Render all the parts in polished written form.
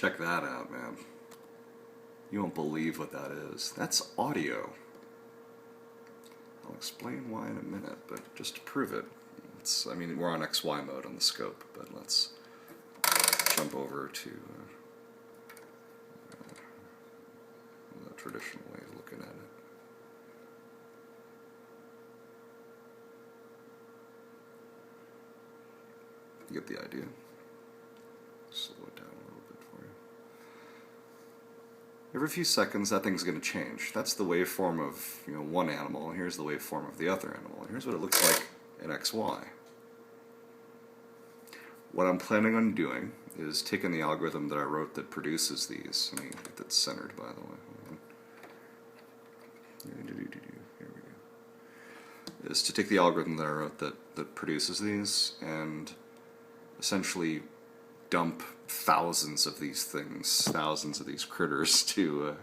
Check that out, man. You won't believe what that is. That's audio. I'll explain why in a minute, but just to prove it, I mean, we're on XY mode on the scope, but let's jump over to the traditional way of looking at it. You get the idea. Slow it down a little bit for you. Every few seconds, that thing's going to change. That's the waveform of one animal, and here's the waveform of the other animal. And here's what it looks like in XY. What I'm planning on doing is taking the algorithm that I wrote that produces these. Let me get that centered, by the way. Here we go. Is to take the algorithm that I wrote that produces these and essentially dump thousands of these things, thousands of these critters to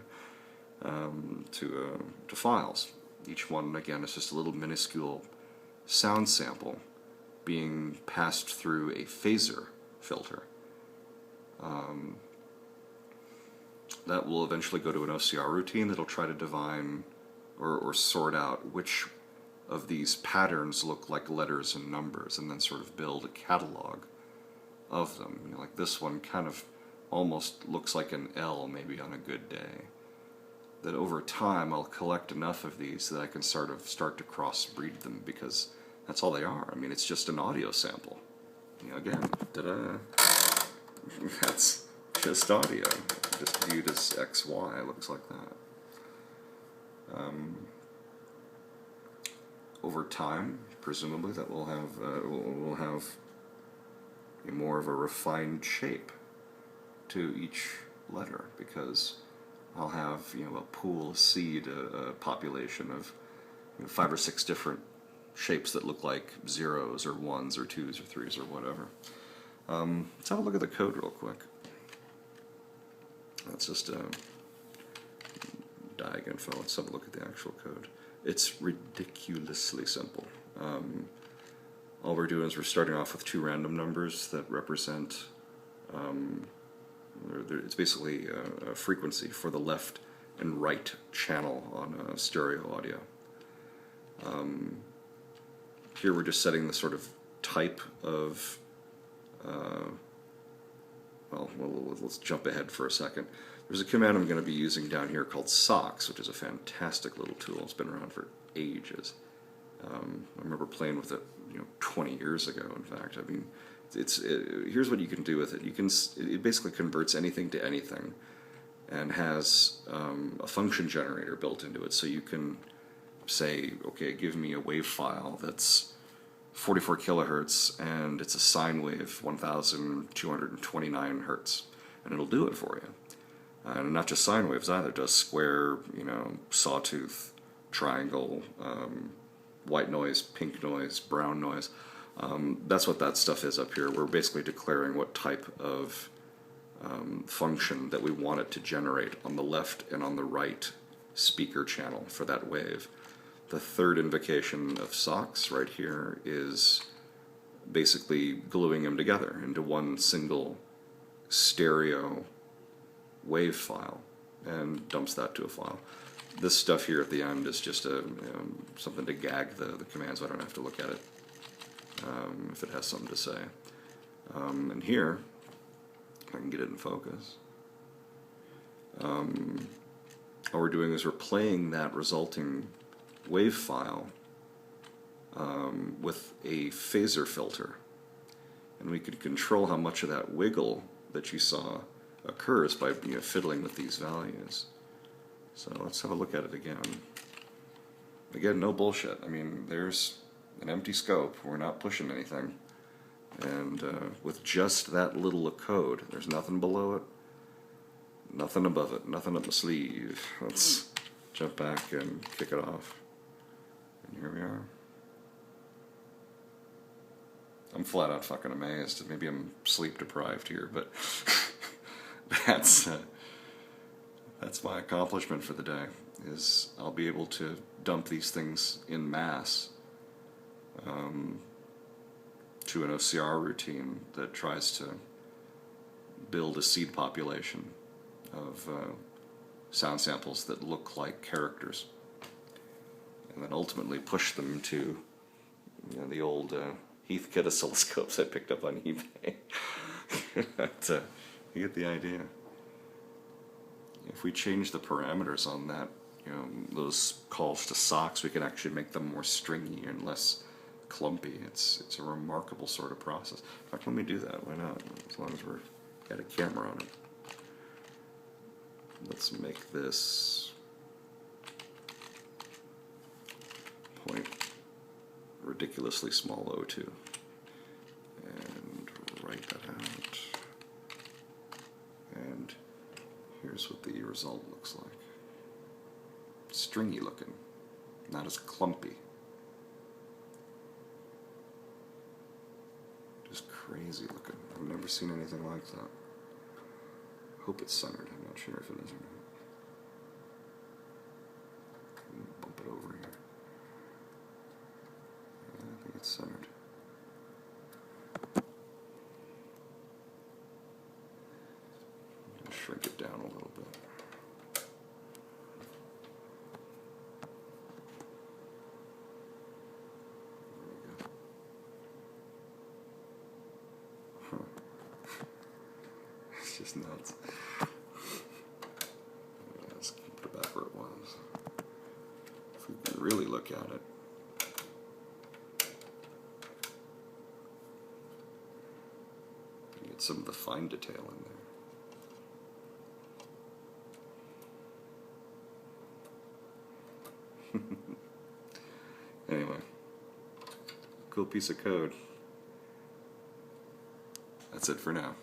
files. Each one, again, is just a little minuscule sound sample being passed through a phaser filter. That will eventually go to an OCR routine that'll try to divine or sort out which of these patterns look like letters and numbers, and then sort of build a catalog of them. Like this one kind of almost looks like an L maybe on a good day. That over time I'll collect enough of these that I can start to crossbreed them, because that's all they are. I mean, it's just an audio sample. Again, that's just audio, just viewed as XY. It looks like that. Over time, presumably, that will have more of a refined shape to each letter, because I'll have a pool, a seed, a population of 5 or 6 different shapes that look like zeros or ones or twos or threes or whatever. Let's have a look at the code real quick. That's just diag info. Let's have a look at the actual code. It's ridiculously simple. All we're doing is we're starting off with 2 random numbers that represent, it's basically a frequency for the left and right channel on stereo audio. Here we're just setting the sort of type of, well, let's jump ahead for a second. There's a command I'm going to be using down here called socks, which is a fantastic little tool. It's been around for ages. I remember playing with it 20 years ago, in fact. I mean, here's what you can do with it. It basically converts anything to anything, and has a function generator built into it, so you can say, okay, give me a wave file that's 44 kilohertz and it's a sine wave 1229 hertz, and it'll do it for you. And not just sine waves either. It does square, sawtooth, triangle, white noise, pink noise, brown noise. That's what that stuff is up here. We're basically declaring what type of function that we want it to generate on the left and on the right speaker channel for that wave. The third invocation of socks right here is basically gluing them together into one single stereo wave file, and dumps that to a file. This stuff here at the end is just something to gag the command, so I don't have to look at it if it has something to say. And here, if I can get it in focus, all we're doing is we're playing that resulting wave file with a phaser filter, and we can control how much of that wiggle that you saw occurs by fiddling with these values. So let's have a look at it again. Again, no bullshit. I mean, there's an empty scope. We're not pushing anything. And with just that little of code, there's nothing below it, nothing above it, nothing up my sleeve. Let's jump back and kick it off. And here we are. I'm flat out fucking amazed. Maybe I'm sleep deprived here, but that's my accomplishment for the day. Is I'll be able to dump these things in mass to an OCR routine that tries to build a seed population of sound samples that look like characters, and then ultimately push them to, you know, the old Heathkit oscilloscopes I picked up on eBay. But, you get the idea. If we change the parameters on that, you know, those calls to socks, we can actually make them more stringy and less clumpy. It's a remarkable sort of process. In fact, let me do that. Why not? As long as we're got a camera on it. Let's make this point ridiculously small O2 and write that out. And here's what the result looks like. Stringy looking, not as clumpy. Just crazy looking. I've never seen anything like that. Hope it's centered. I'm not sure if it is or not. Bump it over here. Yeah, I think it's centered. Shrink it down a little bit. It's just nuts. Let's put it back where it was. If we can really look at it, you get some of the fine detail in there. Anyway, cool piece of code. That's it for now.